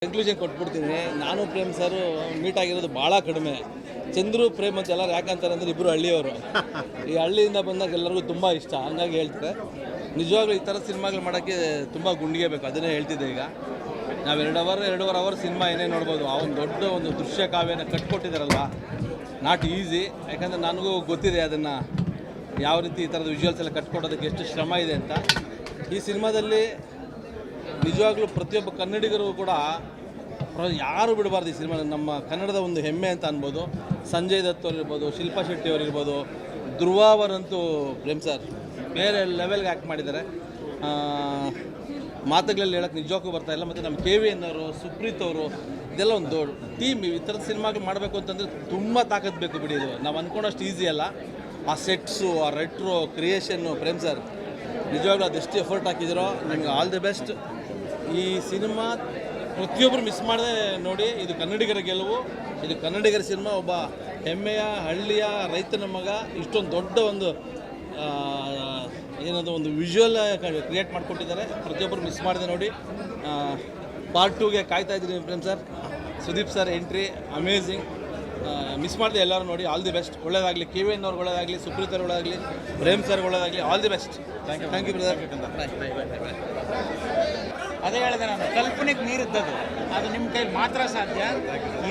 Conclusion ಕೊಟ್ಬಿಡ್ತೀನಿ. ನಾನು Prem sir meet ಆಗಿರೋದು ಭಾಳ ಕಡಿಮೆ. ಚಂದ್ರು ಪ್ರೇಮ್ ಅಂತ ಎಲ್ಲರೂ ಯಾಕಂತಾರೆ ಅಂದರೆ ಇಬ್ಬರು ಹಳ್ಳಿಯವರು. ಈ ಹಳ್ಳಿಯಿಂದ ಬಂದಾಗ ಎಲ್ಲರಿಗೂ ತುಂಬ ಇಷ್ಟ, ಹಂಗಾಗಿ ಹೇಳ್ತಾರೆ. ನಿಜವಾಗ್ಲೂ ಈ ಥರ ಸಿನಿಮಾಗಳು ಮಾಡೋಕ್ಕೆ ತುಂಬ ಗುಂಡಿಗೆ ಬೇಕು, ಅದನ್ನೇ ಹೇಳ್ತಿದ್ದೆ. ಈಗ ನಾವು 2 ಅವರ್ ಸಿನಿಮಾ ಏನೇ ನೋಡ್ಬೋದು, ಆ ಒಂದು ದೊಡ್ಡ ಒಂದು ದೃಶ್ಯ ಕಾವ್ಯನ ಕಟ್ಕೊಟ್ಟಿದ್ದಾರಲ್ವ, ನಾಟ್ ಈಸಿ. ಯಾಕಂದರೆ ನನಗೂ ಗೊತ್ತಿದೆ ಅದನ್ನು ಯಾವ ರೀತಿ ಈ ಥರದ ವಿಜುವಲ್ಸ್ ಎಲ್ಲ ಕಟ್ಕೊಡೋದಕ್ಕೆ ಎಷ್ಟು ಶ್ರಮ ಇದೆ ಅಂತ. ಈ ಸಿನಿಮಾದಲ್ಲಿ ನಿಜವಾಗ್ಲೂ ಪ್ರತಿಯೊಬ್ಬ ಕನ್ನಡಿಗರು ಕೂಡ ಯಾರು ಬಿಡಬಾರ್ದು. ಈ ಸಿನಿಮಾ ನಮ್ಮ ಕನ್ನಡದ ಒಂದು ಹೆಮ್ಮೆ ಅಂತ ಅನ್ಬೋದು. ಸಂಜಯ್ ದತ್ ಅವರಿರ್ಬೋದು, ಶಿಲ್ಪಾ ಶೆಟ್ಟಿ ಅವರಿರ್ಬೋದು, ಧ್ರುವ ಅವರಂತೂ ಪ್ರೇಮ್ ಸರ್ ಬೇರೆ ಲೆವೆಲ್ಗೆ ಆ್ಯಕ್ಟ್ ಮಾಡಿದ್ದಾರೆ. ಮಾತುಗಳಲ್ಲಿ ಹೇಳೋಕ್ಕೆ ನಿಜಕ್ಕೂ ಬರ್ತಾಯಿಲ್ಲ. ಮತ್ತು ನಮ್ಮ KVN ಅವರು, ಸುಪ್ರೀತ್ ಅವರು, ಇದೆಲ್ಲ ಒಂದು ದೊಡ್ಡ ಟೀಮ್. ಈ ಥರದ ಸಿನಿಮಾಗಳು ಮಾಡಬೇಕು ಅಂತಂದರೆ ತುಂಬ ತಾಕತ್ತು ಬೇಕು ಬಿಡಿ. ಇದು ನಾವು ಅಂದ್ಕೊಂಡಷ್ಟು ಈಸಿ ಅಲ್ಲ. ಆ ಸೆಟ್ಸು, ಆ ರೆಟ್ರೋ ಕ್ರಿಯೇಷನ್ನು, ಪ್ರೇಮ್ ಸರ್ ನಿಜವಾಗ್ಲೂ ಅದೆಷ್ಟು ಎಫರ್ಟ್ ಹಾಕಿದಿರೋ, ನಿಮ್ಗೆ ಆಲ್ ದಿ ಬೆಸ್ಟ್. ಈ ಸಿನಿಮಾ ಪ್ರತಿಯೊಬ್ಬರು ಮಿಸ್ ಮಾಡದೆ ನೋಡಿ. ಇದು ಕನ್ನಡಿಗರ ಗೆಲುವು, ಇದು ಕನ್ನಡಿಗರ ಸಿನಿಮಾ. ಒಬ್ಬ ಹೆಮ್ಮೆಯ ಹಳ್ಳಿಯ ರೈತನ ಮಗ ಇಷ್ಟೊಂದು ದೊಡ್ಡ ಒಂದು ಏನದು ಒಂದು ವಿಜುವಲ್ ಕ್ರಿಯೇಟ್ ಮಾಡಿಕೊಟ್ಟಿದ್ದಾರೆ. ಪ್ರತಿಯೊಬ್ಬರು ಮಿಸ್ ಮಾಡದೆ ನೋಡಿ. ಪಾರ್ಟ್ 2ಗೆ ಕಾಯ್ತಾ ಇದ್ದೀನಿ Prem sir. Sudeep sir entry amazing. Miss ಮಾಡಿದೆ ಎಲ್ಲರೂ ನೋಡಿ. All the best. ಒಳ್ಳೆಯದಾಗಲಿ. KVN ಅವ್ರಿಗೆ ಒಳ್ಳೆಯದಾಗಲಿ, ಸುಪ್ರೀತ್ ಅವ್ರಿಗೆ ಒಳ್ಳೆಯದಾಗಲಿ, ಪ್ರೇಮ್ ಸರ್ ಒಳ್ಳೆಯದಾಗಲಿ. All the best. Thank you brother. ಅದೇ ಹೇಳಿದೆ ನಾನು, ಕಲ್ಪನೆಗೆ ಮೀರಿದ್ದದು. ಅದು ನಿಮ್ಮ ಕೈಲಿ ಮಾತ್ರ ಸಾಧ್ಯ.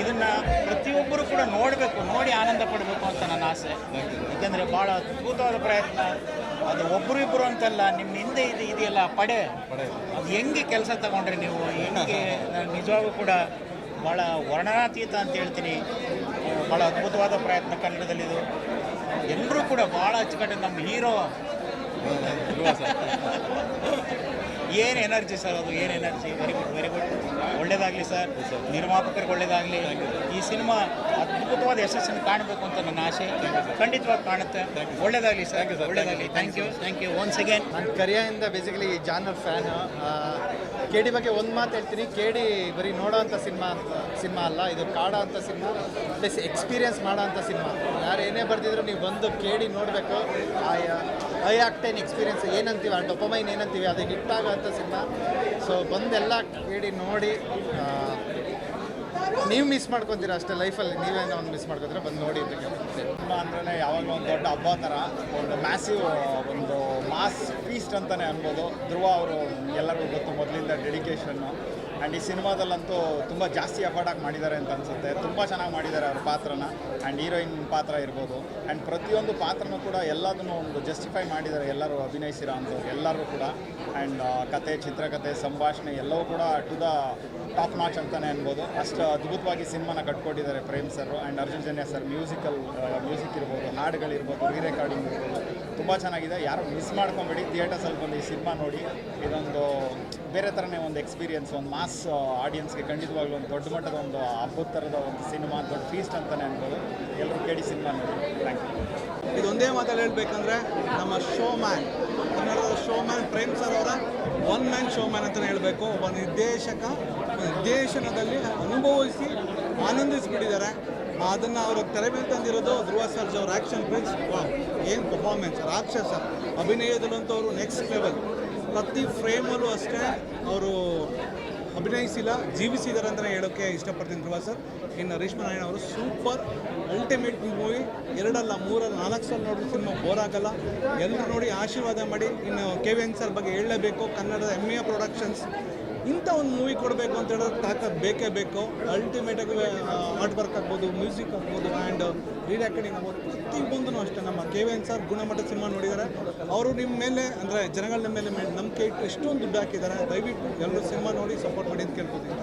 ಇದನ್ನು ಪ್ರತಿಯೊಬ್ಬರು ಕೂಡ ನೋಡಬೇಕು, ನೋಡಿ ಆನಂದ ಪಡಬೇಕು ಅಂತ ನನ್ನ ಆಸೆ. ಯಾಕೆಂದರೆ ಭಾಳ ಅದ್ಭುತವಾದ ಪ್ರಯತ್ನ. ಅದು ಒಬ್ಬರು ಅಂತಲ್ಲ, ನಿಮ್ಮ ಹಿಂದೆ ಇದೆಯಲ್ಲ ಪಡೆ, ಅದು ಹೆಂಗೆ ಕೆಲಸ ತಗೊಂಡ್ರಿ ನೀವು, ಹೆಂಗೆ ನಿಜವಾಗೂ ಕೂಡ ಭಾಳ ವರ್ಣನಾತೀತ ಅಂತ ಹೇಳ್ತೀನಿ. ಭಾಳ ಅದ್ಭುತವಾದ ಪ್ರಯತ್ನ ಕನ್ನಡದಲ್ಲಿದು. ಎಲ್ಲರೂ ಕೂಡ ಭಾಳ ಅಚ್ಚುಕಟ್ಟು. ನಮ್ಮ ಹೀರೋ ಏನು ಎನರ್ಜಿ ಸರ್, ಅದು ಏನು energy. Very good, very good. ಒಳ್ಳೆಯದಾಗಲಿ ಸರ್, ನಿರ್ಮಾಪಕರಿಗೆ ಒಳ್ಳೆಯದಾಗಲಿ. ಈ ಸಿನಿಮಾ ಅದ್ಭುತವಾದ ಯಶಸ್ಸನ್ನು ಕಾಣಬೇಕು ಅಂತ ನನ್ನ ಆಸೆ. ಖಂಡಿತವಾಗಿ ಕಾಣುತ್ತೆ. ಒಳ್ಳೆಯದಾಗಲಿ ಸರ್, ಒಳ್ಳೆಯದಾಗಲಿ. Thank you once again. ನಾನು ಕರಿಯಿಂದ ಬೇಸಿಕಲಿ ಜಾನರ್ ಫ್ಯಾನು. KD ಬಗ್ಗೆ ಒಂದು ಮಾತು ಹೇಳ್ತೀನಿ. KD ಬರೀ ನೋಡೋ ಅಂಥ ಸಿನಿಮಾ ಅಲ್ಲ, ಇದು ಕಾಡೋ ಅಂಥ ಸಿನಿಮಾ, ಪ್ಲಸ್ ಎಕ್ಸ್ಪೀರಿಯೆನ್ಸ್ ಮಾಡೋ ಅಂಥ ಸಿನಿಮಾ. ಯಾರು ಏನೇ ಬರ್ತಿದ್ರು ನೀವು ಬಂದು KD ನೋಡಬೇಕು. ಐ ಆಕ್ಟೈನ್ ಎಕ್ಸ್ಪೀರಿಯೆನ್ಸ್ ಏನಂತೀವಿ, ಆ ಡೊಪಮೈನ್ ಏನಂತೀವಿ, ಅದು ಹಿಟ್ಟಾಗೋ ಅಂಥ ಸಿನಿಮಾ. ಸೊ ಬಂದೆಲ್ಲ KD ನೋಡಿ. ನೀವು ಮಿಸ್ ಮಾಡ್ಕೊತೀರಾ ಅಷ್ಟೇ ಲೈಫಲ್ಲಿ. ನೀವೇನೋ ಒಂದು ಮಿಸ್ ಮಾಡ್ಕೊತೀರಾ, ಬಂದು ನೋಡಿ ಅಂತ ಸಿನಿಮಾ ಅಂದ್ರೆ ಯಾವಾಗಲೂ ಒಂದು ದೊಡ್ಡ ಹಬ್ಬ ಥರ, ಒಂದು ಮ್ಯಾಸಿವ್, ಒಂದು ಮಾಸ್ ಫೀಸ್ಟ್ ಅಂತಲೇ ಅನ್ಬೋದು. ಧ್ರುವ ಅವರು ಎಲ್ಲರಿಗೂ ಗೊತ್ತು ಮೊದಲಿಂದ ಡೆಡಿಕೇಶನ್ನು. ಆ್ಯಂಡ್ ಈ ಸಿನಿಮಾದಲ್ಲಂತೂ ತುಂಬ ಜಾಸ್ತಿ ಎಫರ್ಟಾಗಿ ಮಾಡಿದ್ದಾರೆ ಅಂತ ಅನಿಸುತ್ತೆ. ತುಂಬ ಚೆನ್ನಾಗಿ ಮಾಡಿದ್ದಾರೆ ಅವ್ರ ಪಾತ್ರನ. ಆ್ಯಂಡ್ ಹೀರೋಯಿನ್ ಪಾತ್ರ ಇರ್ಬೋದು. ಆ್ಯಂಡ್ ಪ್ರತಿಯೊಂದು ಪಾತ್ರನೂ ಕೂಡ ಎಲ್ಲದನ್ನು ಒಂದು ಜಸ್ಟಿಫೈ ಮಾಡಿದ್ದಾರೆ ಎಲ್ಲರೂ ಅಭಿನಯಿಸಿರೋ ಅಂಥವ್ರು ಎಲ್ಲರೂ ಕೂಡ. ಆ್ಯಂಡ್ ಕತೆ, ಚಿತ್ರಕಥೆ, ಸಂಭಾಷಣೆ ಎಲ್ಲವೂ ಕೂಡ ಟು ದ ಟಾಪ್ ನಾಚ್ ಅಂತಲೇ ಅನ್ಬೋದು. ಅಷ್ಟು ಅದ್ಭುತವಾಗಿ ಸಿನಿಮಾನ ಕಟ್ಕೊಟ್ಟಿದ್ದಾರೆ Prem sir. And Arjun Janya sir music ಇರ್ಬೋದು, ಹಾಡುಗಳಿರ್ಬೋದು, ರೀರೆಕಾರ್ಡಿಂಗ್ ಇರ್ಬೋದು, ತುಂಬ ಚೆನ್ನಾಗಿದೆ. ಯಾರು ಮಿಸ್ ಮಾಡ್ಕೊಂಬೇಡಿ. ಥಿಯೇಟರ್ಸಲ್ಲಿ ಬಂದು ಈ ಸಿನಿಮಾ ನೋಡಿ. ಇದೊಂದು ಬೇರೆ ಥರನೇ ಒಂದು ಎಕ್ಸ್ಪೀರಿಯೆನ್ಸ್, ಒಂದು ಮಾಸ್ ಆಡಿಯನ್ಸ್ಗೆ ಖಂಡಿತವಾಗ್ಲೂ ಒಂದು ದೊಡ್ಡ ಮಟ್ಟದ ಒಂದು ಹಬ್ಬದ ಥರದ ಒಂದು ಸಿನಿಮಾ, ದೊಡ್ಡ ಫೀಸ್ಟ್ ಅಂತಲೇ ಅನ್ಬೋದು. ಎಲ್ಲರೂ KD ಸಿನಿಮಾ ನೋಡಿ. Thank you. ಇದೊಂದೇ ಮಾತಲ್ಲಿ ಹೇಳಬೇಕಂದ್ರೆ, ನಮ್ಮ ಶೋ ಮ್ಯಾನ್, ಕನ್ನಡದ ಶೋ ಮ್ಯಾನ್ ಪ್ರೇಮ್ ಸರ್ ಅವರ ಒನ್ ಮ್ಯಾನ್ ಶೋ ಮ್ಯಾನ್ ಅಂತಲೇ ಹೇಳಬೇಕು. ಒಬ್ಬ ನಿರ್ದೇಶಕ ನಿರ್ದೇಶನದಲ್ಲಿ ಅನುಭವಿಸಿ ಆನಂದಿಸಿಬಿಟ್ಟಿದ್ದಾರೆ. ಅದನ್ನು ಅವರು ತೆರೆ ಮೇಲೆ ತಂದಿರೋದು ಧ್ರುವ ಸರ್ಜ್ ಅವ್ರ ಆ್ಯಕ್ಷನ್ ಪ್ರಿನ್ಸ್. ಏನು ಪರ್ಫಾರ್ಮೆನ್ಸ್, ರಾಕ್ಷಸ ಅಭಿನಯದಲ್ಲಂತೂ ಅವರು ನೆಕ್ಸ್ಟ್ ಲೆವೆಲ್. ಪ್ರತಿ ಫ್ರೇಮಲ್ಲೂ ಅಷ್ಟೇ ಅವರು ಅಭಿನಯಿಸಿಲ್ಲ, ಜೀವಿಸಿದ್ದಾರೆ ಅಂತಲೇ ಹೇಳೋಕ್ಕೆ ಇಷ್ಟಪಡ್ತೀನಿ ಧ್ರುವ ಸರ್. ಇನ್ನು ರೇಷ್ಮಾ ನಾರಾಯಣ ಅವರು ಸೂಪರ್ ಅಲ್ಟಿಮೇಟ್ ಮೂವಿ. 2 ಅಲ್ಲ 3 ಅಲ್ಲ 4 ಸಲ ನೋಡಿದ್ರೆ ಸಿನಿಮಾ ಬೋರ್ ಆಗಲ್ಲ. ಎಲ್ಲರೂ ನೋಡಿ ಆಶೀರ್ವಾದ ಮಾಡಿ. ಇನ್ನು KVN ಸರ್ ಬಗ್ಗೆ ಹೇಳಲೇಬೇಕು. ಕನ್ನಡದ ಹೆಮ್ಮೆಯ ಪ್ರೊಡಕ್ಷನ್ಸ್ ಇಂಥ ಒಂದು ಮೂವಿ ಕೊಡಬೇಕು ಅಂತ ಹೇಳಿದ್ರೆ ತಾಕತ್ ಬೇಕೇ ಬೇಕು. ಅಲ್ಟಿಮೇಟಾಗಿ ಆರ್ಟ್ ವರ್ಕ್ ಆಗ್ಬೋದು, ಮ್ಯೂಸಿಕ್ ಆಗ್ಬೋದು, ಆ್ಯಂಡ್ ರೀರೆಕಾರ್ಡಿಂಗ್ ಆಗ್ಬೋದು, ಪ್ರತಿಯೊಂದೂ ಅಷ್ಟೇ. ನಮ್ಮ KVN ಸರ್ ಗುಣಮಟ್ಟದ ಸಿನಿಮಾ ನೋಡಿದ್ದಾರೆ. ಅವರು ನಿಮ್ಮ ಮೇಲೆ ಅಂದರೆ ಜನಗಳ ಮೇಲೆ ನಂಬಿಕೆ ಇಟ್ಟು ಎಷ್ಟೊಂದು ದುಡ್ಡು ಹಾಕಿದ್ದಾರೆ. ದಯವಿಟ್ಟು ಎಲ್ಲರೂ ಸಿನಿಮಾ ನೋಡಿ ಸಪೋರ್ಟ್ ಮಾಡಿ ಅಂತ ಕೇಳ್ಕೊತೀನಿ.